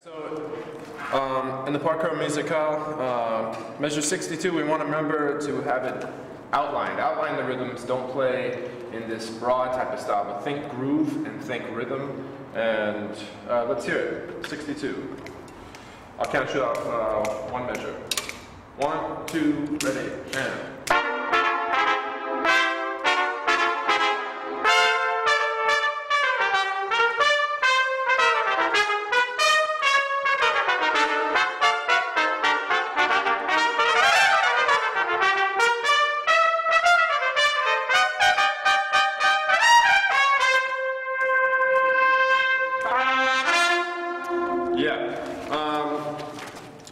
So, in the parkour musical, measure 62, we want to remember to have it outlined. Outline the rhythms, don't play in this broad type of style, but think groove and think rhythm. And let's hear it, 62. I'll count you off one measure. 1, 2, ready, and.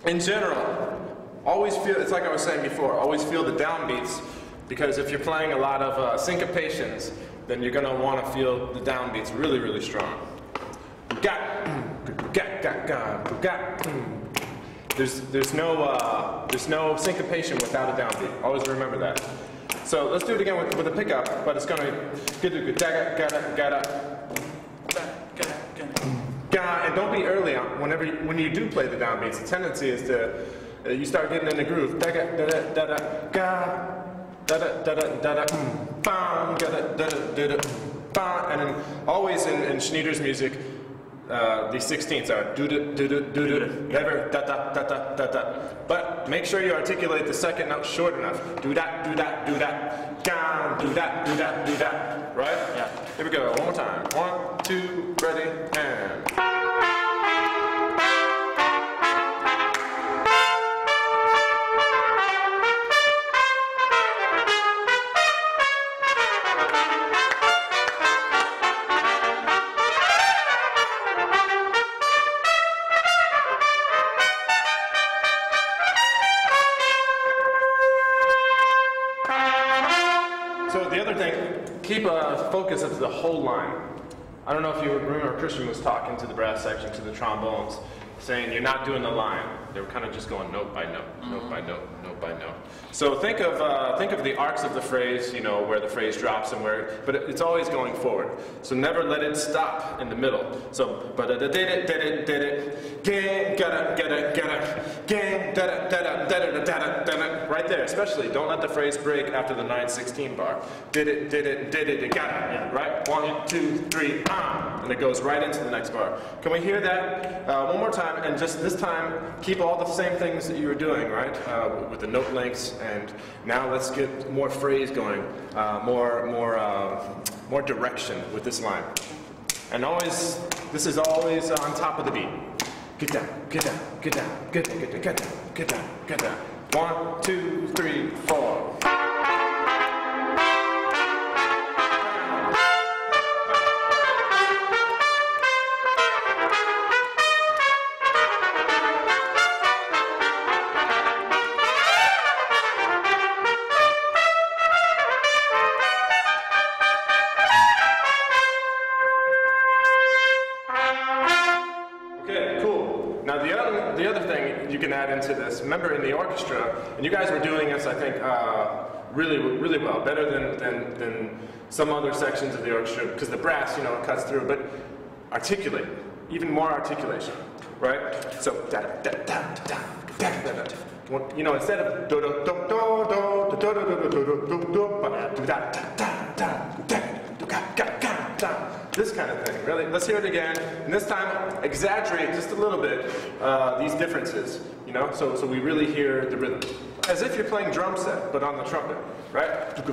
In general, always feel, it's like I was saying before, always feel the downbeats, because if you're playing a lot of syncopations, then you're going to want to feel the downbeats really, really strong. There's no syncopation without a downbeat. Always remember that. So let's do it again with a pickup, but it's going to and don't be early on. When you do play the downbeats, the tendency is to you start getting in the groove. And then always in Schneider's music, these 16ths are never da da da da da da. But make sure you articulate the second note short enough. Do that, do that, do that. Do that, do that, do that. Right? Yeah. Here we go. One more time. 1, 2, ready, and. So the other thing, keep a focus of the whole line. I don't know if you remember Christian was talking to the brass section, to the trombones, saying you're not doing the line. They were kind of just going note by note, note by note, note by note. So think of the arcs of the phrase, you know, where the phrase drops and where, but it's always going forward. So never let it stop in the middle. So, but did it, gang, get gang, right there. Especially, don't let the phrase break after the 9/16 bar. Did it, got it. Right? 1, 2, 3, and it goes right into the next bar. Can we hear that one more time? And just this time, keep all the same things that you were doing, right? With the note lengths, and now let's get more phrase going, more direction with this line. And always, this is always on top of the beat. Get down, get down, get down, get down, get down, get down, get down, get down. 1, 2, 3, 4. Now the other thing you can add into this, remember in the orchestra, and you guys were doing this, I think, really well, better than some other sections of the orchestra, because the brass, you know, cuts through, but articulate, even more articulation, right? So da da da da da da da. You know, instead of do do do do do do do do do do do da da da da da. This kind of thing, really. Let's hear it again, and this time exaggerate just a little bit these differences, you know, so we really hear the rhythm. As if you're playing drum set, but on the trumpet, right? Here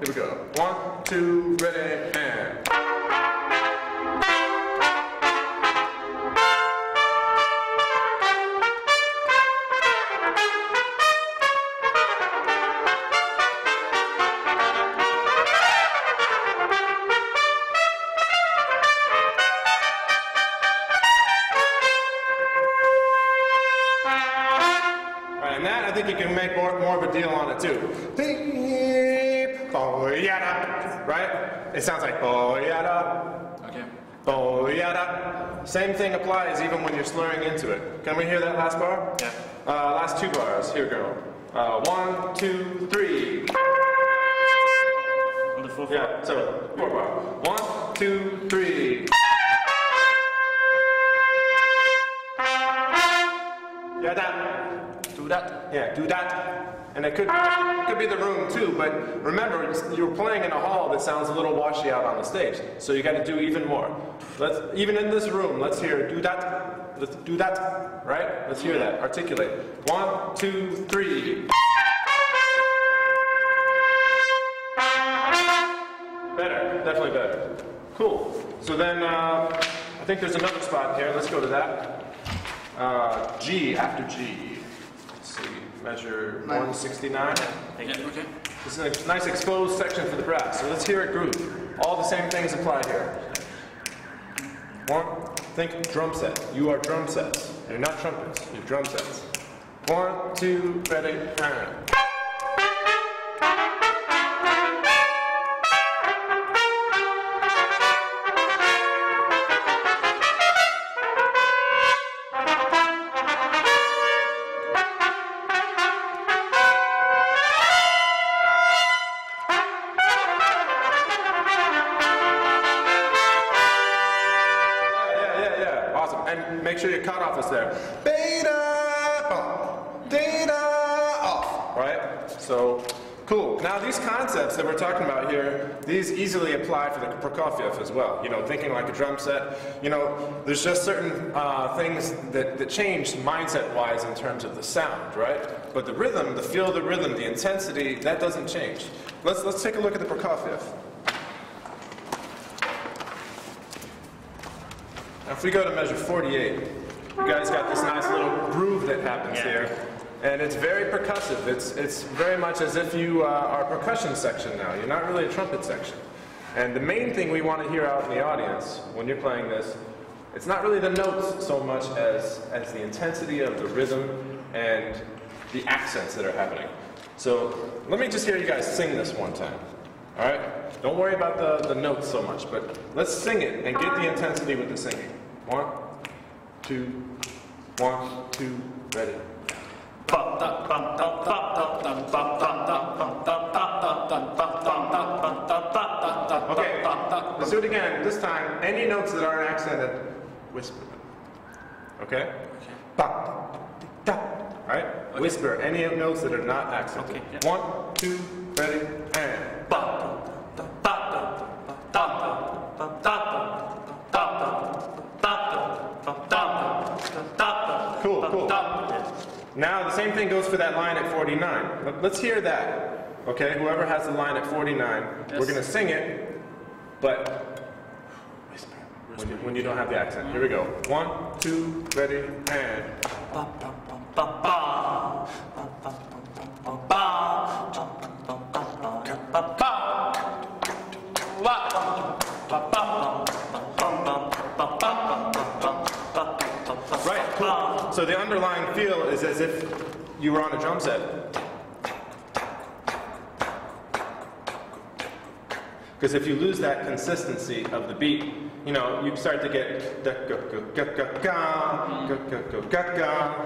we go. 1, 2, ready, and. And that, I think you can make more of a deal on it too. Right? It sounds like okay. Same thing applies even when you're slurring into it. Can we hear that last bar? Yeah. Last 2 bars. Here we go. 1, 2, 3. On the 4/4. Yeah, so 4 bar. 1, 2, 3. that. Do that. Yeah, do that. And it could be the room too, but remember, you're playing in a hall that sounds a little washy out on the stage. So you got to do even more. Even in this room, let's hear do that. Let's do that, right? Let's hear that. Articulate. 1, 2, 3. Better, definitely better. Cool. So then, I think there's another spot here. Let's go to that. G, after G. Let's see, measure 169. Okay. This is a nice exposed section for the brass. So let's hear it groove. All the same things apply here. Think drum set. You are drum sets. You're not trumpets. You're drum sets. 1, 2, ready, and. And make sure your cutoff is there. Beta, data, off, right? So, cool. Now these concepts that we're talking about here, these easily apply for the Prokofiev as well. You know, thinking like a drum set. You know, there's just certain things that change mindset-wise in terms of the sound, right? But the rhythm, the feel of the rhythm, the intensity, that doesn't change. Let's take a look at the Prokofiev. Now if we go to measure 48, you guys got this nice little groove that happens here. And it's very percussive. It's very much as if you are a percussion section now. You're not really a trumpet section. And the main thing we want to hear out in the audience when you're playing this, it's not really the notes so much as the intensity of the rhythm and the accents that are happening. So let me just hear you guys sing this one time. All right? Don't worry about the notes so much, but let's sing it and get the intensity with the singing. 1, 2, 1, 2, ready. Okay, let's do it again. This time, any notes that aren't accented, whisper them. Okay? Right? Whisper any notes that are not accented. 1, 2, ready, and. Cool, cool. Now the same thing goes for that line at 49. Let's hear that. Okay, whoever has the line at 49, we're going to sing it, but whisper when you don't have the accent. Here we go. 1, 2, ready, and. Right, cool. So the underlying feel is as if you were on a drum set. Because if you lose that consistency of the beat, you know, you start to get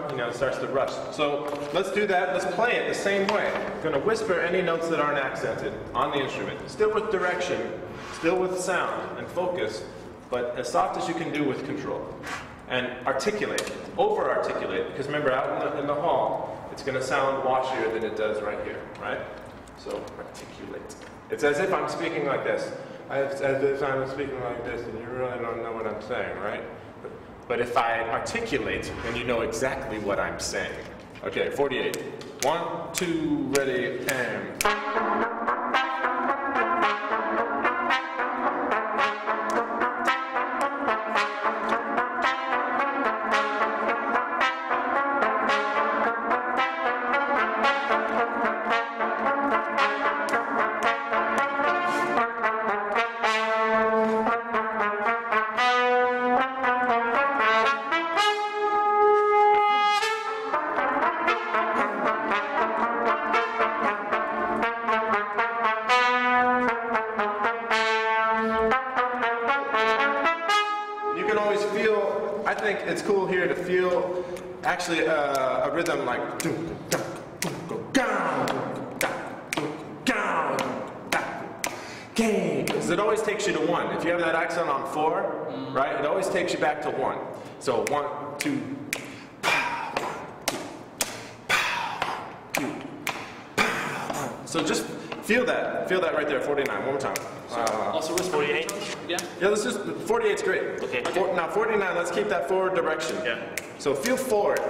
you know, it starts to rush. So let's do that. Let's play it the same way. I'm going to whisper any notes that aren't accented on the instrument. Still with direction, still with sound and focus, but as soft as you can do with control. And articulate, over-articulate, because remember, out in the hall, it's going to sound washier than it does right here, right? So articulate. It's as if I'm speaking like this. It's as if I'm speaking like this, and you really don't know what I'm saying, right? But if I articulate, then you know exactly what I'm saying. Okay, 48. 1, 2, ready, and. I think it's cool here to feel actually a rhythm like because it always takes you to 1. If you have that accent on 4, right, it always takes you back to 1. So 1, 2, So just feel that right there, 49, one more time. Also, what's 48? Yeah? Yeah, let's just, 48's great. Okay. Now 49, let's keep that forward direction. Yeah. So feel forward.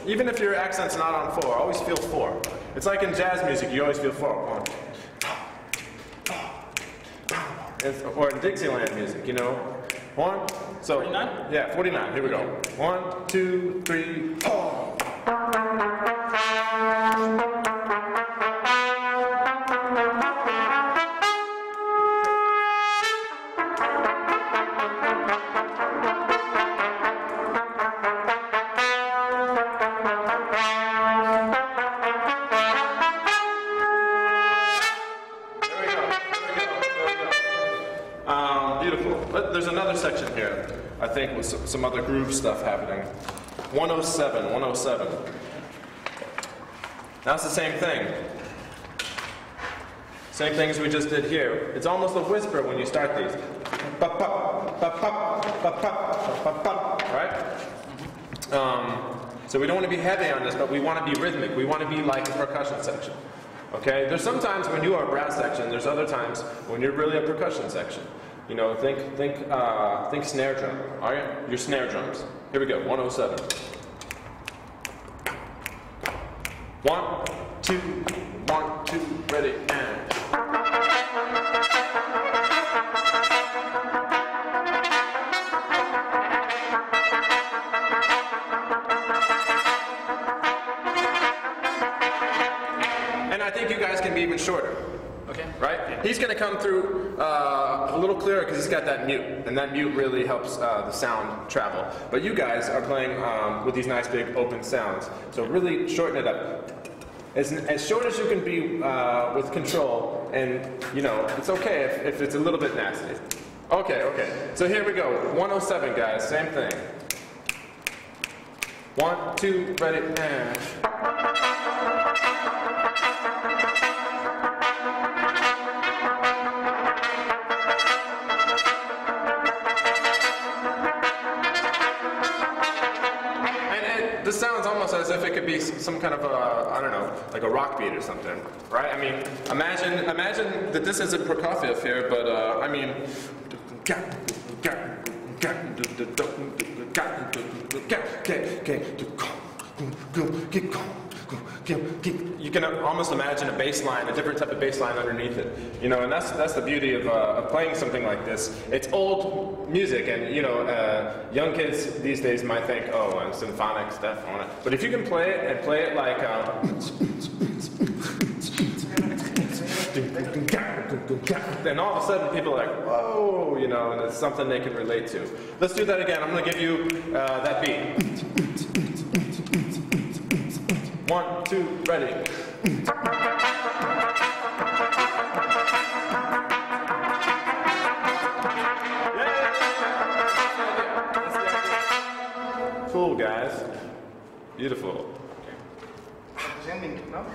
Even if your accent's not on 4, always feel 4. It's like in jazz music, you always feel 4. 1. Or in Dixieland music, you know. 1. So 49? Yeah, 49. Here we go. 1, 2, 3, 4. Beautiful. But there's another section here, I think, with some other groove stuff happening. 107, 107. That's the same thing. Same thing as we just did here. It's almost a whisper when you start these. Right? So we don't want to be heavy on this, but we want to be rhythmic. We want to be like a percussion section. Okay? There's sometimes when you are a brass section, there's other times when you're really a percussion section. You know, think snare drum. All right? Your snare drums. Here we go, 107. 1, 2, 1, 2, ready, and. And I think you guys can be even shorter. Okay. Right? Yeah. He's going to come through a little clearer because he's got that mute, and that mute really helps the sound travel. But you guys are playing with these nice big open sounds, so really shorten it up. As short as you can be with control, and you know, it's okay if it's a little bit nasty. Okay, okay. So here we go. 107, guys. Same thing. 1, 2, ready, and. This sounds almost as if it could be some kind of a, I don't know, like a rock beat or something, right? I mean, imagine that this isn't Prokofiev here, but I mean, you can almost imagine a bass line, a different type of bass line underneath it, you know, and that's the beauty of playing something like this. It's old music, and you know, young kids these days might think, oh, and symphonic stuff on it. But if you can play it and play it like, then all of a sudden people are like, whoa, you know, and it's something they can relate to. Let's do that again. I'm going to give you that beat. 1, 2, ready. Cool, guys. Beautiful. Ending, no?